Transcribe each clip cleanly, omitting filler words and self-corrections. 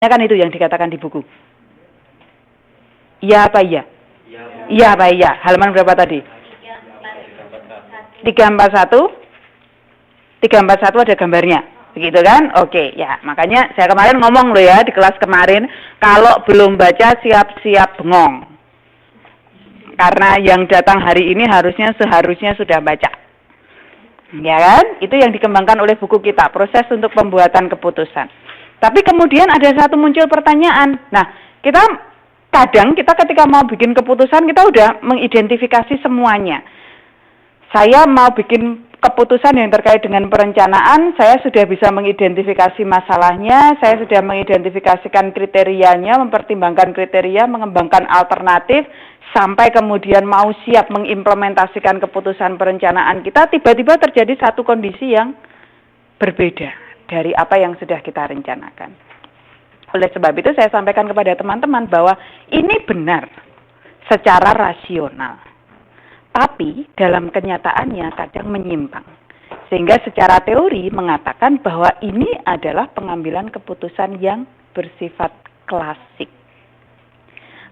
Ya kan itu yang dikatakan di buku. Iya apa iya? Iya apa iya? Halaman berapa tadi? 341. 341 ada gambarnya. Begitu kan? Oke, ya. Makanya saya kemarin ngomong loh ya di kelas kemarin, kalau belum baca siap-siap bengong. Karena yang datang hari ini seharusnya sudah baca. Ya kan? Itu yang dikembangkan oleh buku kita, proses untuk pembuatan keputusan. Tapi kemudian ada satu muncul pertanyaan. Nah, kita ketika mau bikin keputusan, kita udah mengidentifikasi semuanya. Saya mau bikin keputusan yang terkait dengan perencanaan, saya sudah bisa mengidentifikasi masalahnya, saya sudah mengidentifikasikan kriterianya, mempertimbangkan kriteria, mengembangkan alternatif, sampai kemudian mau siap mengimplementasikan keputusan perencanaan kita, tiba-tiba terjadi satu kondisi yang berbeda dari apa yang sudah kita rencanakan. Oleh sebab itu saya sampaikan kepada teman-teman bahwa ini benar secara rasional. Tapi dalam kenyataannya kadang menyimpang. Sehingga secara teori mengatakan bahwa ini adalah pengambilan keputusan yang bersifat klasik.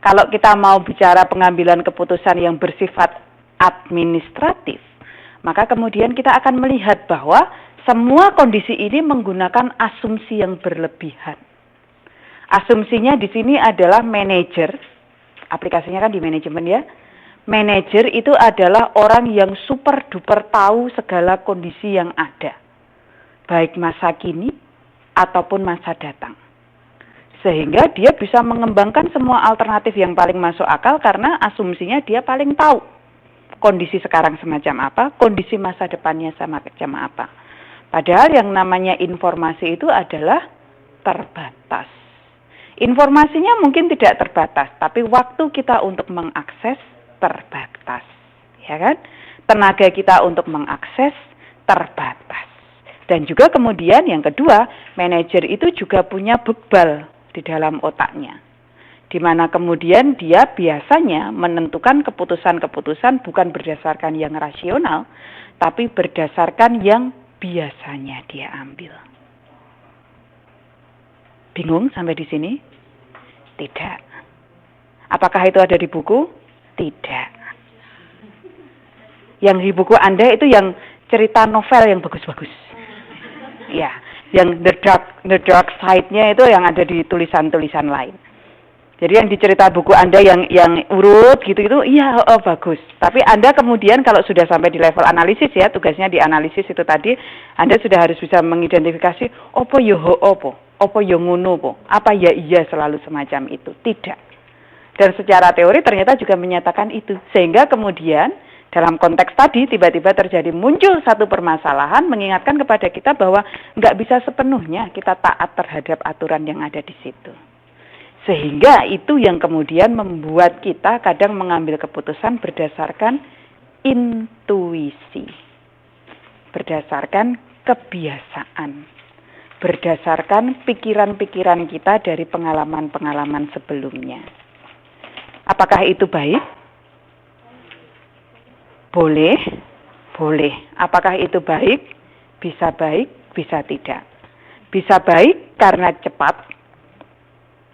Kalau kita mau bicara pengambilan keputusan yang bersifat administratif, maka kemudian kita akan melihat bahwa semua kondisi ini menggunakan asumsi yang berlebihan. Asumsinya di sini adalah manajer, aplikasinya kan di manajemen ya. Manajer itu adalah orang yang super duper tahu segala kondisi yang ada, baik masa kini ataupun masa datang. Sehingga dia bisa mengembangkan semua alternatif yang paling masuk akal karena asumsinya dia paling tahu kondisi sekarang semacam apa, kondisi masa depannya semacam apa. Padahal yang namanya informasi itu adalah terbatas. Informasinya mungkin tidak terbatas, tapi waktu kita untuk mengakses terbatas. Ya kan? Tenaga kita untuk mengakses terbatas. Dan juga kemudian yang kedua, manajer itu juga punya beban di dalam otaknya. Di mana kemudian dia biasanya menentukan keputusan-keputusan bukan berdasarkan yang rasional, tapi berdasarkan yang biasanya dia ambil. Bingung sampai di sini? Tidak. Apakah itu ada di buku? Tidak. Yang di buku Anda itu yang cerita novel yang bagus-bagus. Ya, yang the dark side-nya itu yang ada di tulisan-tulisan lain. Jadi yang dicerita buku Anda yang urut gitu-gitu, iya bagus. Tapi Anda kemudian kalau sudah sampai di level analisis ya, tugasnya di analisis itu tadi, Anda sudah harus bisa mengidentifikasi, opo yo ngono po, apa ya iya selalu semacam itu. Tidak. Dan secara teori ternyata juga menyatakan itu. Sehingga kemudian dalam konteks tadi tiba-tiba terjadi muncul satu permasalahan mengingatkan kepada kita bahwa nggak bisa sepenuhnya kita taat terhadap aturan yang ada di situ. Sehingga itu yang kemudian membuat kita kadang mengambil keputusan berdasarkan intuisi, berdasarkan kebiasaan, berdasarkan pikiran-pikiran kita dari pengalaman-pengalaman sebelumnya. Apakah itu baik? Boleh. Apakah itu baik? Bisa baik, bisa tidak. Bisa baik karena cepat.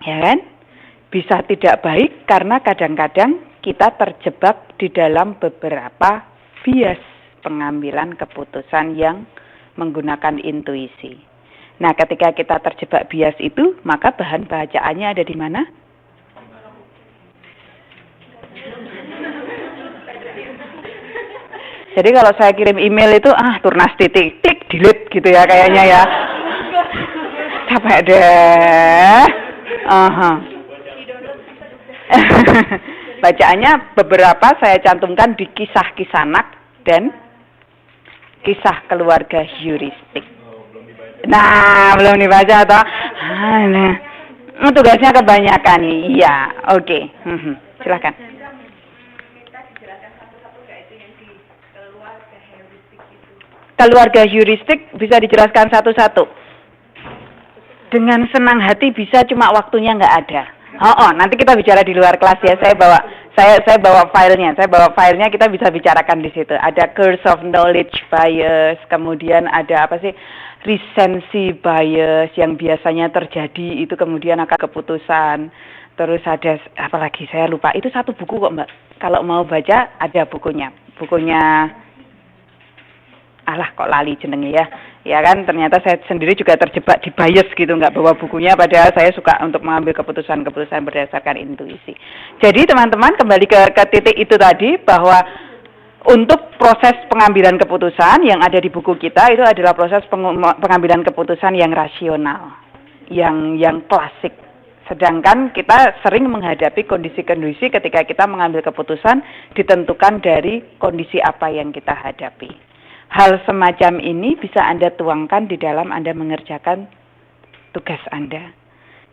Ya kan? Bisa tidak baik karena kadang-kadang kita terjebak di dalam beberapa bias pengambilan keputusan yang menggunakan intuisi. Nah, ketika kita terjebak bias itu, maka bahan bacaannya ada di mana? Jadi kalau saya kirim email itu, turnas titik, klik, delete gitu ya kayaknya ya. Capek deh. Bacaannya beberapa saya cantumkan di kisah-kisah anak dan kisah keluarga heuristik. Nah, belum dibaca atau? Tugasnya kebanyakan nih. Iya, oke. Silakan. Keluarga heuristik bisa dijelaskan satu-satu. Dengan senang hati bisa, cuma waktunya nggak ada. Nanti kita bicara di luar kelas ya. Saya bawa filenya. Kita bisa bicarakan di situ. Ada curse of knowledge bias, kemudian ada apa sih? recency bias yang biasanya terjadi itu kemudian akan keputusan. Terus ada apa lagi saya lupa. Itu satu buku kok Mbak. Kalau mau baca ada bukunya. Bukunya alah kok lali jenenge ya. Ya kan ternyata saya sendiri juga terjebak di bias gitu, nggak bawa bukunya padahal saya suka untuk mengambil keputusan-keputusan berdasarkan intuisi. Jadi teman-teman kembali ke titik itu tadi bahwa untuk proses pengambilan keputusan yang ada di buku kita itu adalah proses pengambilan keputusan yang rasional, yang klasik. Sedangkan kita sering menghadapi kondisi-kondisi ketika kita mengambil keputusan ditentukan dari kondisi apa yang kita hadapi. Hal semacam ini bisa Anda tuangkan di dalam Anda mengerjakan tugas Anda.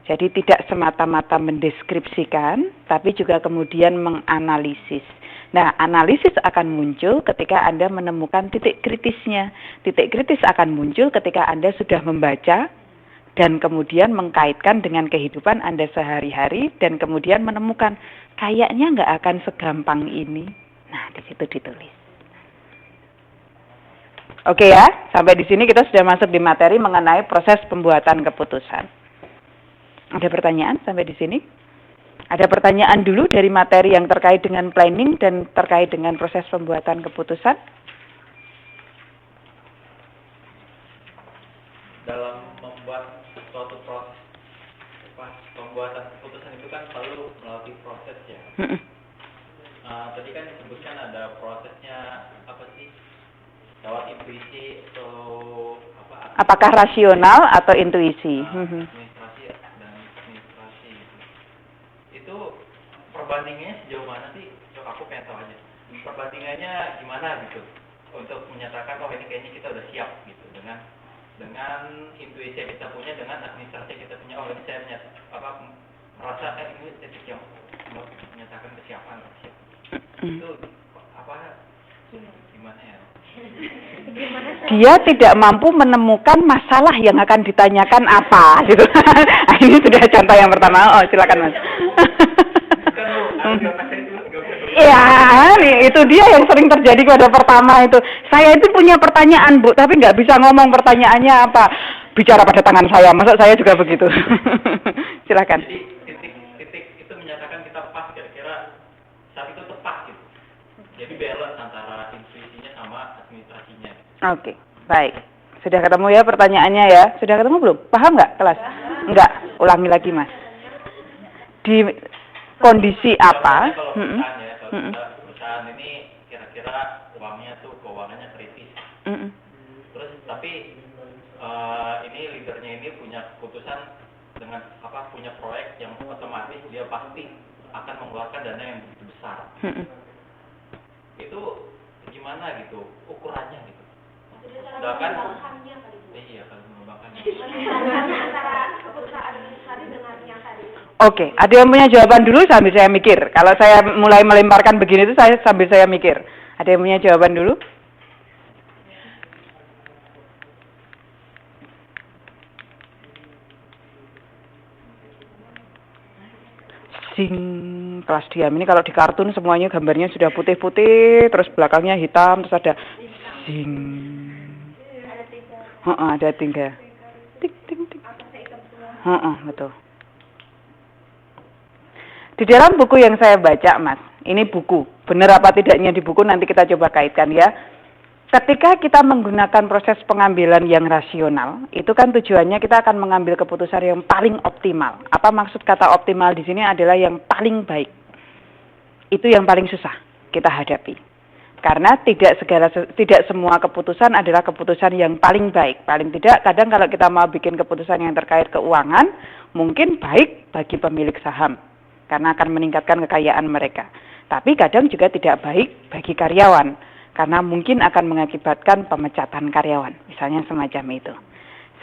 Jadi tidak semata-mata mendeskripsikan, tapi juga kemudian menganalisis. Nah, analisis akan muncul ketika Anda menemukan titik kritisnya. Titik kritis akan muncul ketika Anda sudah membaca dan kemudian mengkaitkan dengan kehidupan Anda sehari-hari dan kemudian menemukan kayaknya nggak akan segampang ini. Nah, di situ ditulis. Oke ya, sampai di sini kita sudah masuk di materi mengenai proses pembuatan keputusan. Ada pertanyaan sampai di sini? Ada pertanyaan dulu dari materi yang terkait dengan planning dan terkait dengan proses pembuatan keputusan? Dalam membuat suatu proses pembuatan keputusan itu kan selalu melalui proses ya. Tadi kan disebutkan ada prosesnya apa sih? Lewat intuisi atau apa? Apakah rasional atau intuisi? Administrasi dan administrasi gitu. Itu perbandingannya sejauh mana sih? Aku pengen tahu aja. Perbandingannya gimana gitu untuk menyatakan ini kayaknya kita udah siap gitu dengan intuisi yang kita punya dengan administrasi yang kita punya. Ini saya merasa ini titik yang menyatakan kesiapan siap. Itu apa? Gimana ya? Dia tidak mampu menemukan masalah yang akan ditanyakan apa gitu. Ini sudah contoh yang pertama. Oh, silakan Mas. Ya, itu dia yang sering terjadi pada pertama itu. Saya itu punya pertanyaan, Bu, tapi nggak bisa ngomong pertanyaannya apa. Bicara pada tangan saya, masa saya juga begitu. Silakan. Jadi titik itu menyatakan kita pas kira-kira saat itu tepat gitu. Jadi balance antara intuisinya sama administrasinya. Oke, baik. Sudah ketemu ya pertanyaannya ya? Sudah ketemu belum? Paham nggak kelas? Enggak, ulangi lagi Mas. Di kondisi apa? Kalau perusahaan ini kira-kira keuangannya kritis. Terus tapi ini leadernya ini punya keputusan dengan punya proyek yang otomatis dia pasti akan mengeluarkan dana yang begitu besar. Itu gimana gitu ukurannya gitu? Sedangkan iya kalau mengembangkannya. Oke, ada yang punya jawaban dulu sambil saya mikir. Kalau saya mulai melemparkan begini itu sambil saya mikir. Ada yang punya jawaban dulu? Kelas diam ini kalau di kartun semuanya gambarnya sudah putih-putih, terus belakangnya hitam, terus ada zing. Ada 3. Tik tik tik. Betul. Di dalam buku yang saya baca, Mas, ini buku. Benar apa tidaknya di buku nanti kita coba kaitkan ya. Ketika kita menggunakan proses pengambilan yang rasional, itu kan tujuannya kita akan mengambil keputusan yang paling optimal. Apa maksud kata optimal di sini adalah yang paling baik. Itu yang paling susah kita hadapi. Karena tidak semua keputusan adalah keputusan yang paling baik. Paling tidak kadang kalau kita mau bikin keputusan yang terkait keuangan, mungkin baik bagi pemilik saham karena akan meningkatkan kekayaan mereka. Tapi kadang juga tidak baik bagi karyawan. Karena mungkin akan mengakibatkan pemecatan karyawan, misalnya semacam itu.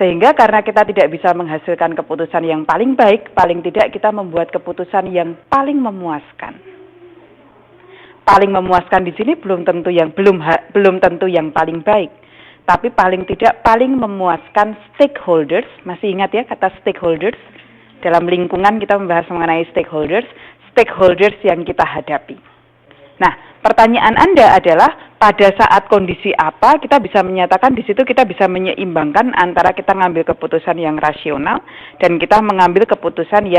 Sehingga karena kita tidak bisa menghasilkan keputusan yang paling baik, paling tidak kita membuat keputusan yang paling memuaskan. Paling memuaskan di sini belum tentu yang paling baik, tapi paling tidak paling memuaskan stakeholders. Masih ingat ya kata stakeholders? Dalam lingkungan kita membahas mengenai stakeholders yang kita hadapi. Nah, pertanyaan Anda adalah pada saat kondisi apa kita bisa menyatakan di situ kita bisa menyeimbangkan antara kita mengambil keputusan yang rasional dan kita mengambil keputusan yang